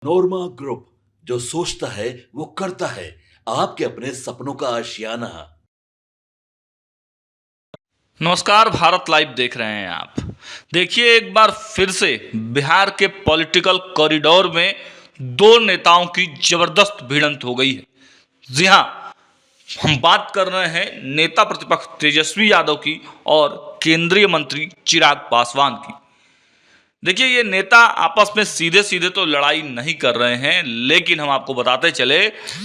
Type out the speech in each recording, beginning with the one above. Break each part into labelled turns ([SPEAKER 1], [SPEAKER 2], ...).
[SPEAKER 1] नोरमा group, जो सोचता है वो करता है। आपके अपने सपनों का आशियाना।
[SPEAKER 2] नमस्कार, भारत लाइव देख रहे हैं आप। देखिए, एक बार फिर से बिहार के पॉलिटिकल कॉरिडोर में दो नेताओं की जबरदस्त भिड़ंत हो गई है। जी हां, हम बात कर रहे हैं नेता प्रतिपक्ष तेजस्वी यादव की और केंद्रीय मंत्री चिराग पासवान की। देखिए, ये नेता आपस में सीधे सीधे तो लड़ाई नहीं कर रहे हैं, लेकिन हम आपको बताते चले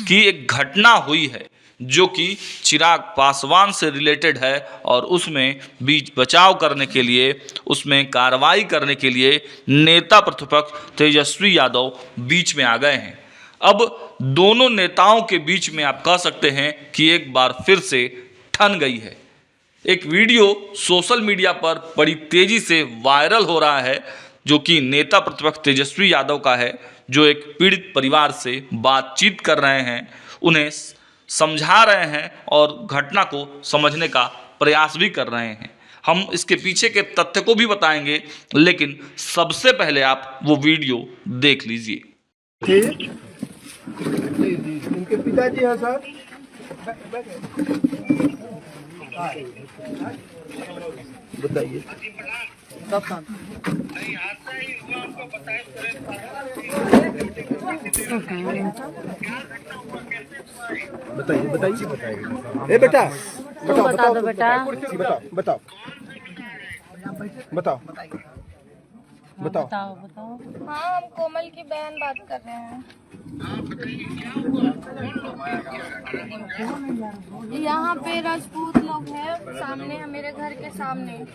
[SPEAKER 2] कि एक घटना हुई है जो कि चिराग पासवान से रिलेटेड है और उसमें बीच बचाव करने के लिए, उसमें कार्रवाई करने के लिए नेता प्रतिपक्ष तेजस्वी यादव बीच में आ गए हैं। अब दोनों नेताओं के बीच में आप कह सकते हैं कि एक बार फिर से ठन गई है। एक वीडियो सोशल मीडिया पर बड़ी तेजी से वायरल हो रहा है, जो कि नेता प्रतिपक्ष तेजस्वी यादव का है, जो एक पीड़ित परिवार से बातचीत कर रहे हैं, उन्हें समझा रहे हैं और घटना को समझने का प्रयास भी कर रहे हैं। हम इसके पीछे के तथ्य को भी बताएंगे, लेकिन सबसे पहले आप वो वीडियो देख लीजिए।
[SPEAKER 3] जी जी जी, उनके पिताजी हैं सर। बताइए कब काम बताइए बताइए। ए बेटा बताओ
[SPEAKER 4] बता दो बेटा।
[SPEAKER 3] बताओ बताओ बताओ बताओ।
[SPEAKER 4] बताओ।
[SPEAKER 5] हाँ, हम कोमल की बहन बात कर रहे हैं। यहाँ पे राजपूत लोग हैं सामने, मेरे घर के सामने।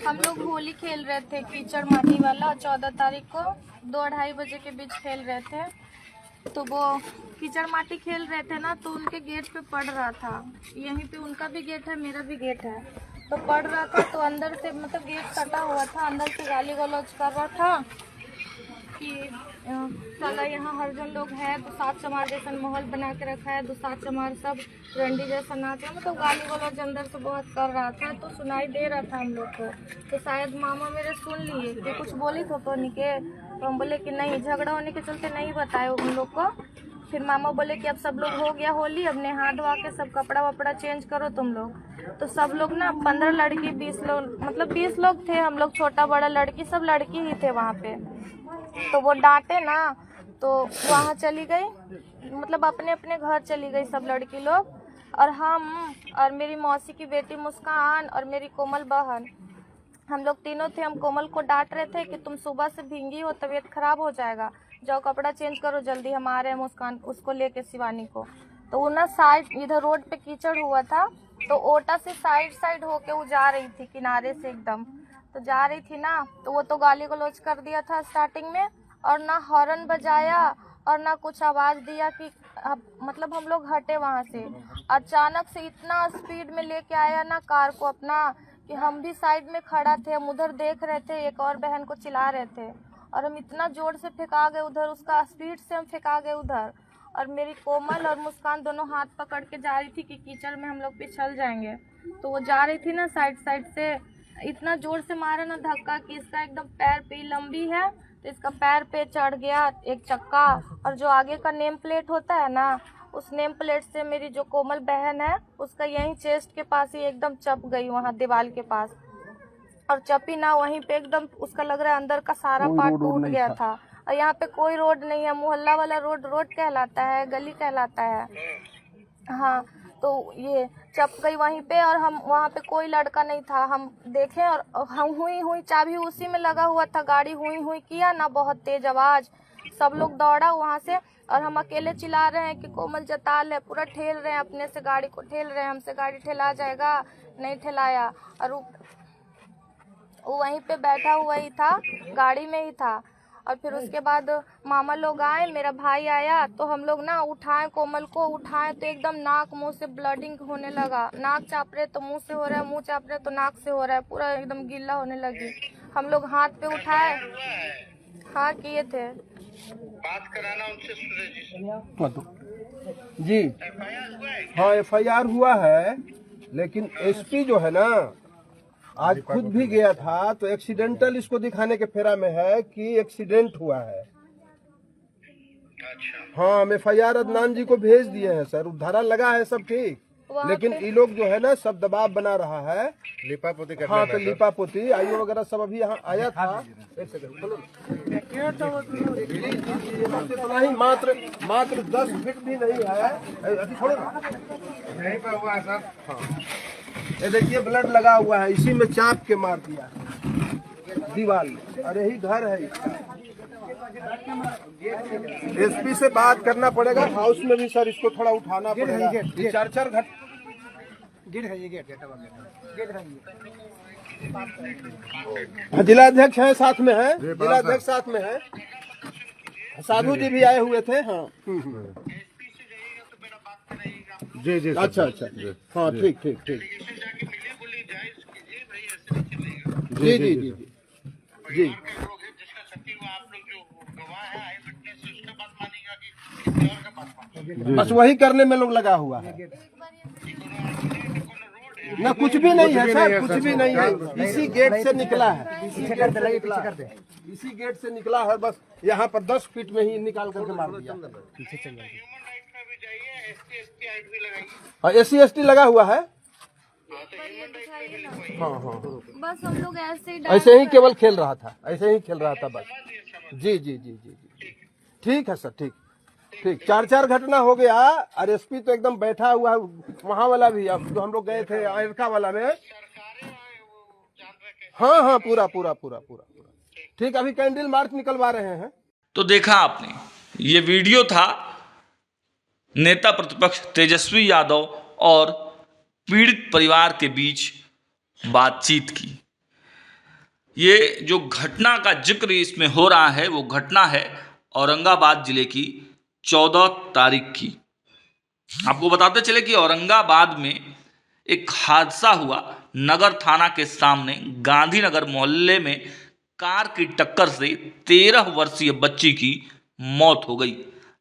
[SPEAKER 5] हम लोग होली खेल रहे थे, कीचड़ माटी वाला, 14 तारीख को 2-2:30 बजे के बीच खेल रहे थे। तो वो कीचड़ माटी खेल रहे थे ना, तो उनके गेट पे पड़ रहा था। यहीं पे उनका भी गेट है, मेरा भी गेट है। तो पड़ रहा था तो अंदर से, मतलब गेट कटा हुआ था, अंदर से गाली गलौज कर रहा था कि साला यहाँ हरजन लोग हैं, तो सात चमार जैसा माहौल बना के रखा है, तो सात चमार सब रंडी जैसा नाच रहे, मतलब गाली गलौज अंदर से बहुत कर रहा था। तो सुनाई दे रहा था हम लोग को। तो शायद मामा मेरे सुन लिए कि कुछ बोली तो टोनी के, तो हम बोले कि नहीं, झगड़ा होने के चलते नहीं बताए उन लोग को। फिर मामा बोले कि अब सब लोग हो गया होली, अब नहा धोआ के सब कपड़ा वपड़ा चेंज करो तुम लोग। तो सब लोग ना 15 लड़की 20 लोग, मतलब 20 लोग थे हम लोग, छोटा बड़ा लड़की, सब लड़की ही थे वहाँ पे। तो वो डांटे ना, तो वहाँ चली गई, मतलब अपने अपने घर चली गई सब लड़की लोग। और हम और मेरी मौसी की बेटी मुस्कान और मेरी कोमल बहन, हम लोग तीनों थे। हम कोमल को डांट रहे थे कि तुम सुबह से भींगी हो, तबीयत खराब हो जाएगा, जाओ कपड़ा चेंज करो जल्दी, हम आ रहे हैं मुस्कान उसको लेके, शिवानी को। तो वो ना साइड, इधर रोड पे कीचड़ हुआ था, तो ओटा से साइड होके वो जा रही थी, किनारे से एकदम। तो जा रही थी ना, तो वो तो गाली गलौज कर दिया था स्टार्टिंग में, और ना हॉर्न बजाया और ना कुछ आवाज़ दिया कि मतलब हम लोग हटे वहाँ से। अचानक से इतना स्पीड में लेके आया ना कार को अपना, कि हम भी साइड में खड़ा थे, हम उधर देख रहे थे, एक और बहन को चिल्ला रहे थे, और हम इतना जोर से फेंका गए उधर, उसका स्पीड से हम फेंका गए उधर। और मेरी कोमल और मुस्कान दोनों हाथ पकड़ के जा रही थी कि कीचड़ में हम लोग पिछल जाएंगे। तो वो जा रही थी ना साइड से, इतना जोर से मारा ना धक्का कि इसका एकदम पैर पे, लंबी है तो इसका पैर पे चढ़ गया एक चक्का, और जो आगे का नेम प्लेट होता है ना, उस नेम प्लेट से मेरी जो कोमल बहन है उसका यहीं चेस्ट के पास ही एकदम चप गई, वहाँ दीवार के पास। और चपी ना वहीं पे एकदम, उसका लग रहा है अंदर का सारा पार्ट टूट गया था। और यहाँ पे कोई रोड नहीं है, मोहल्ला वाला रोड कहलाता है, गली कहलाता है। हाँ, तो ये चप गई वहीं पे, और हम वहाँ पे कोई लड़का नहीं था, हम देखे, और हम हुई चाबी उसी में लगा हुआ था, गाड़ी हुई किया ना, बहुत तेज आवाज़, सब लोग दौड़ा वहाँ से। और हम अकेले चिल्ला रहे हैं कि कोमल जताल है, पूरा ठेल रहे हैं, अपने से गाड़ी को ठेल रहे हैं, हमसे गाड़ी ठेला जाएगा, नहीं ठेलाया। और वो वहीं पे बैठा हुआ ही था, गाड़ी में ही था। और फिर उसके बाद मामा लोग आए, मेरा भाई आया, तो हम लोग ना उठाए, कोमल को उठाए, तो एकदम नाक मुंह से ब्लडिंग होने लगा। नाक चाप रहे तो मुंह से हो रहा है, मुंह चाप रहे तो नाक से हो रहा है, पूरा एकदम गीला होने लगी। हम लोग हाथ पे उठाए, हाँ किए थे।
[SPEAKER 6] बात कराना उनसे
[SPEAKER 3] जी। हाँ, FIR हुआ है, लेकिन SP जो है ना, आज खुद भी गया था, तो एक्सीडेंटल इसको दिखाने के फेरा में है कि एक्सीडेंट हुआ है।
[SPEAKER 6] अच्छा।
[SPEAKER 3] हाँ हम FIR अदनान जी को भेज दिए हैं सर, धारा लगा है सब ठीक,
[SPEAKER 5] वहाँ
[SPEAKER 3] लेकिन
[SPEAKER 5] पे-
[SPEAKER 3] ये लोग जो है ना सब दबाव बना रहा है।
[SPEAKER 6] लिपा पोती कर
[SPEAKER 3] हाँ तो लिपा पोती आयु वगैरह सब अभी यहाँ आया था। एक सेकंड बोलो। इतना ही मात्र 10 फीट भी नहीं है। अभी छोड़ो ना।
[SPEAKER 6] यहीं पर हुआ है सर।
[SPEAKER 3] ये देखिए ब्लड लगा हुआ है, इसी में चाप के मार दिया है दीवार में। अरे यही घर है इसका। SP से बात करना पड़ेगा, हाउस में भी सर इसको थोड़ा उठाना पड़ेगा। ये 4 घट हाँ, जिलाध्यक्ष है साथ में है, जिलाध्यक्ष साथ में है, साधु जी भी आए हुए थे। हाँ
[SPEAKER 6] जी जी
[SPEAKER 3] अच्छा हाँ ठीक ठीक ठीक। जी जी जी जी जी
[SPEAKER 6] जिसका सचिव आप लोग जो गवाह है आई विटनेस उसका बात मानेगा कि किसी और का बात मानेगा?
[SPEAKER 3] बस वही करने में लोग लगा हुआ है ना, कुछ भी नहीं है सर, कुछ भी नहीं है। इसी गेट से निकला है, इसी गेट से निकला है। बस यहाँ पर 10 फीट में ही निकाल करके मार दिया।
[SPEAKER 6] ह्यूमन राइट में भी जाइए, SC ST एक्ट भी लगाइए।
[SPEAKER 3] और SC ST लगा हुआ है। हाँ हाँ
[SPEAKER 5] बस हम लोग ऐसे ही
[SPEAKER 3] ऐसे ही केवल खेल रहा था, ऐसे ही खेल रहा था बस। जी जी जी जी जी ठीक है सर, ठीक ठीक। 4 घटना हो गया और SP तो एकदम बैठा हुआ है। वहाँ वाला भी, अब जो हम लोग गए थे अमेरिका वाला में। हाँ हाँ पूरा पूरा पूरा पूरा पूरा ठीक। अभी कैंडल मार्च निकलवा रहे हैं।
[SPEAKER 2] तो देखा आपने, ये वीडियो था नेता प्रतिपक्ष तेजस्वी यादव और पीड़ित परिवार के बीच बातचीत की। ये जो घटना का जिक्र इसमें हो रहा है वो घटना है औरंगाबाद जिले की 14 तारीख की। आपको बताते चले कि औरंगाबाद में एक हादसा हुआ। नगर थाना के सामने गांधीनगर मोहल्ले में कार की टक्कर से 13 वर्षीय बच्ची की मौत हो गई।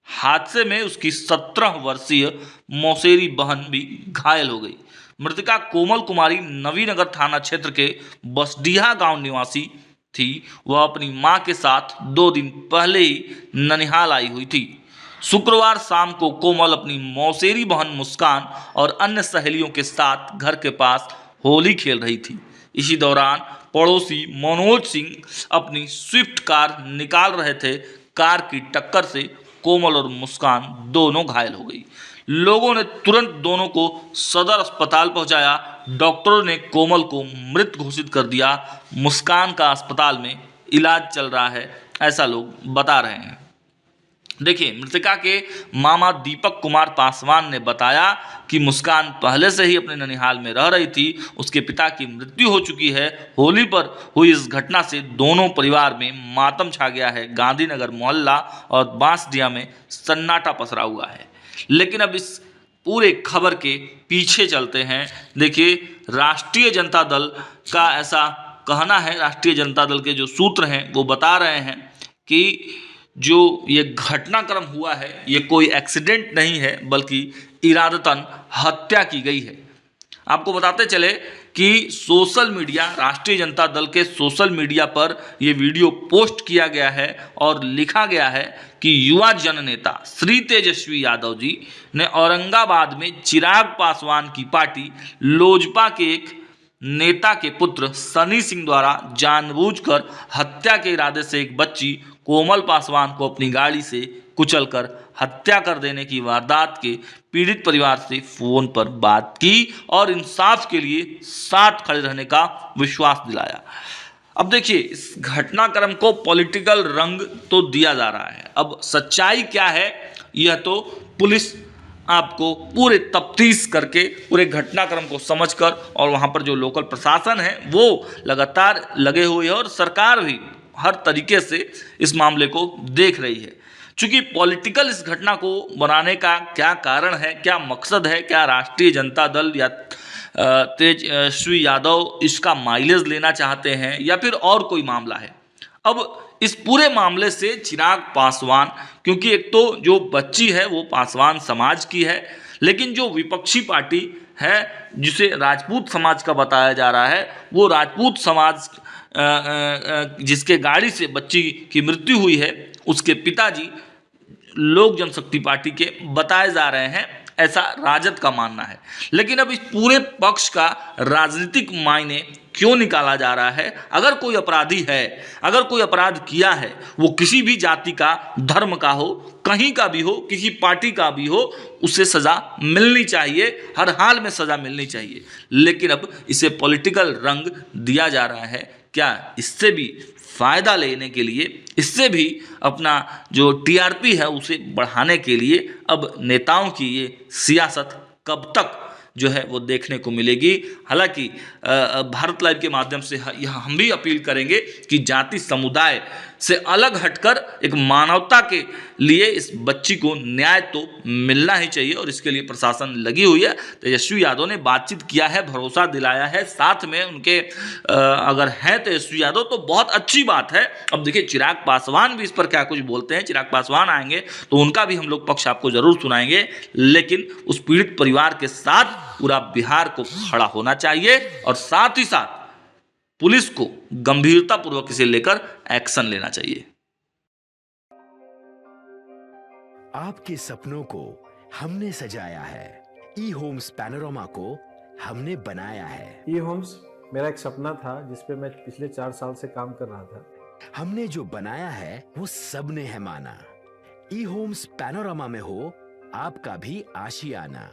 [SPEAKER 2] हादसे में उसकी 17 वर्षीय मौसेरी बहन भी घायल हो गई। मृतका कोमल कुमारी नवीनगर थाना क्षेत्र के बसडीहा गांव निवासी थी। वह अपनी मां के साथ 2 दिन पहले ही ननिहाल आई हुई थी। शुक्रवार शाम को कोमल अपनी मौसेरी बहन मुस्कान और अन्य सहेलियों के साथ घर के पास होली खेल रही थी। इसी दौरान पड़ोसी मनोज सिंह अपनी स्विफ्ट कार निकाल रहे थे। कार की टक्कर से कोमल और मुस्कान दोनों घायल हो गई। लोगों ने तुरंत दोनों को सदर अस्पताल पहुंचाया। डॉक्टरों ने कोमल को मृत घोषित कर दिया। मुस्कान का अस्पताल में इलाज चल रहा है, ऐसा लोग बता रहे हैं। देखिए, मृतका के मामा दीपक कुमार पासवान ने बताया कि मुस्कान पहले से ही अपने ननिहाल में रह रही थी। उसके पिता की मृत्यु हो चुकी है। होली पर हुई इस घटना से दोनों परिवार में मातम छा गया है। गांधीनगर मोहल्ला और बांसडिया में सन्नाटा पसरा हुआ है। लेकिन अब इस पूरे खबर के पीछे चलते हैं। देखिए, राष्ट्रीय जनता दल का ऐसा कहना है, राष्ट्रीय जनता दल के जो सूत्र हैं वो बता रहे हैं कि जो ये घटनाक्रम हुआ है ये कोई एक्सीडेंट नहीं है, बल्कि इरादतन हत्या की गई है। आपको बताते चले कि सोशल मीडिया, राष्ट्रीय जनता दल के सोशल मीडिया पर ये वीडियो पोस्ट किया गया है और लिखा गया है कि युवा जननेता श्री तेजस्वी यादव जी ने औरंगाबाद में चिराग पासवान की पार्टी लोजपा के एक नेता के पुत्र सनी सिंह द्वारा जानबूझकर हत्या के इरादे से एक बच्ची कोमल पासवान को अपनी गाड़ी से कुचलकर हत्या कर देने की वारदात के पीड़ित परिवार से फोन पर बात की और इंसाफ के लिए साथ खड़े रहने का विश्वास दिलाया। अब देखिए, इस घटनाक्रम को पॉलिटिकल रंग तो दिया जा रहा है। अब सच्चाई क्या है यह तो पुलिस आपको पूरे तफ्तीश करके पूरे घटनाक्रम को समझकर, और वहाँ पर जो लोकल प्रशासन है वो लगातार लगे हुए है और सरकार भी हर तरीके से इस मामले को देख रही है। चूंकि पॉलिटिकल इस घटना को बनाने का क्या कारण है, क्या मकसद है, क्या राष्ट्रीय जनता दल या तेजस्वी यादव इसका माइलेज लेना चाहते हैं या फिर और कोई मामला है। अब इस पूरे मामले से चिराग पासवान, क्योंकि एक तो जो बच्ची है वो पासवान समाज की है, लेकिन जो विपक्षी पार्टी है जिसे राजपूत समाज का बताया जा रहा है, वो राजपूत समाज जिसके गाड़ी से बच्ची की मृत्यु हुई है, उसके पिताजी लोक जनशक्ति पार्टी के बताए जा रहे हैं, ऐसा राजद का मानना है। लेकिन अब इस पूरे पक्ष का राजनीतिक मायने क्यों निकाला जा रहा है? अगर कोई अपराधी है, अगर कोई अपराध किया है, वो किसी भी जाति का, धर्म का हो, कहीं का भी हो, किसी पार्टी का भी हो, उसे सज़ा मिलनी चाहिए, हर हाल में सज़ा मिलनी चाहिए। लेकिन अब इसे पॉलिटिकल रंग दिया जा रहा है। क्या इससे भी फ़ायदा लेने के लिए, इससे भी अपना जो टीआरपी है उसे बढ़ाने के लिए अब नेताओं की ये सियासत कब तक जो है वो देखने को मिलेगी? हालांकि भारत लाइव के माध्यम से यह हम भी अपील करेंगे कि जाति समुदाय से अलग हटकर एक मानवता के लिए इस बच्ची को न्याय तो मिलना ही चाहिए और इसके लिए प्रशासन लगी हुई है। तेजस्वी यादव ने बातचीत किया है, भरोसा दिलाया है, साथ में उनके अगर हैं तेजस्वी यादव तो बहुत अच्छी बात है। अब देखिए चिराग पासवान भी इस पर क्या कुछ बोलते हैं। चिराग पासवान आएंगे तो उनका भी हम लोग पक्ष आपको जरूर सुनाएंगे, लेकिन उस पीड़ित परिवार के साथ पूरा बिहार को खड़ा होना चाहिए और साथ ही साथ पुलिस को गंभीरतापूर्वक इसे लेकर एक्शन लेना चाहिए।
[SPEAKER 4] आपके सपनों को हमने सजाया है, ई होम्स पैनोरमा को हमने बनाया है।
[SPEAKER 7] ई होम्स मेरा एक सपना था जिस पे मैं पिछले 4 साल से काम कर रहा था।
[SPEAKER 4] हमने जो बनाया है वो सबने है माना। ई होम्स पैनोरमा में हो आपका भी आशियाना।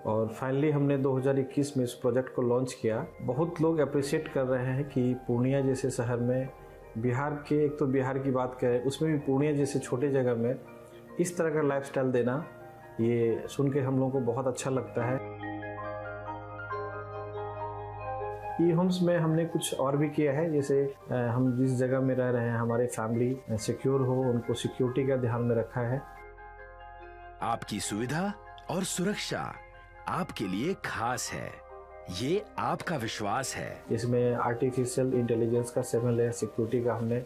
[SPEAKER 7] और फाइनली हमने 2021 में इस प्रोजेक्ट को लॉन्च किया। बहुत लोग अप्रिशिएट कर रहे हैं कि पूर्णिया जैसे शहर में, बिहार के, एक तो बिहार की बात करें उसमें भी पूर्णिया जैसे छोटे जगह में इस तरह का लाइफस्टाइल देना, ये सुन के हम लोगों को बहुत अच्छा लगता है। ई होम्स में हमने कुछ और भी किया है, जैसे हम जिस जगह में रह रहे हैं हमारे फैमिली सिक्योर हो, उनको सिक्योरिटी का ध्यान में रखा है।
[SPEAKER 4] आपकी सुविधा और सुरक्षा आपके लिए खास है, ये आपका विश्वास है।
[SPEAKER 7] इसमें आर्टिफिशियल इंटेलिजेंस का 7 लेयर सिक्योरिटी का हमने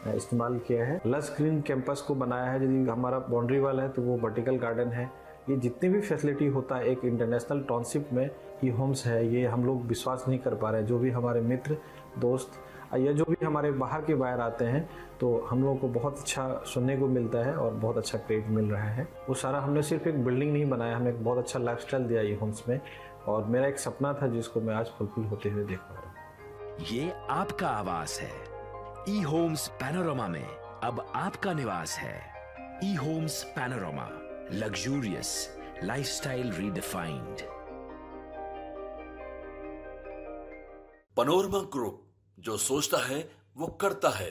[SPEAKER 7] इस्तेमाल किया है। लस ग्रीन कैंपस को बनाया है। यदि हमारा बाउंड्री वाल है तो वो वर्टिकल गार्डन है। ये जितनी भी फैसिलिटी होता है एक इंटरनेशनल टाउनशिप में ई होम्स है, ये हम लोग विश्वास नहीं कर पा रहे हैं। जो भी हमारे मित्र, दोस्त या जो भी हमारे बाहर के बाहर आते हैं तो हम लोगों को बहुत अच्छा सुनने को मिलता है और बहुत अच्छा क्रेडिट मिल रहा है। वो सारा हमने सिर्फ एक बिल्डिंग नहीं बनाया, हमें एक बहुत अच्छा लाइफस्टाइल दिया ई होम्स में, और मेरा एक सपना था जिसको मैं आज फुलफिल होते हुए देख पा रहा हूँ।
[SPEAKER 4] ये आपका आवास है। ई होम्स पैनोरमा में अब आपका निवास है। E Homes Panorama, luxurious lifestyle redefined.
[SPEAKER 1] Panorama group, जो सोचता है वो करता है।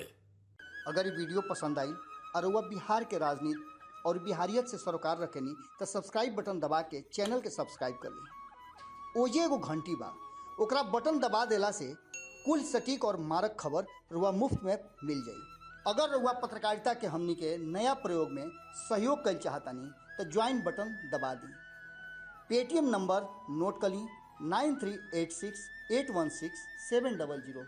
[SPEAKER 8] अगर ये वीडियो पसंद आई और वह बिहार के राजनीति और बिहारियत से सरोकार रखेनी तो सब्सक्राइब बटन दबा के चैनल के सब्सक्राइब कर ली। ओजे एगो घंटी बा, ओकरा बटन दबा देला से कुल सटीक और मारक खबर रुआ मुफ्त में मिल जाई। अगर रुआ पत्रकारिता के हमनी के नया प्रयोग में सहयोग कर चाहतानी तो ज्वाइन बटन दबा दी। पेटीएम नंबर नोट कर ली 9386 816 700।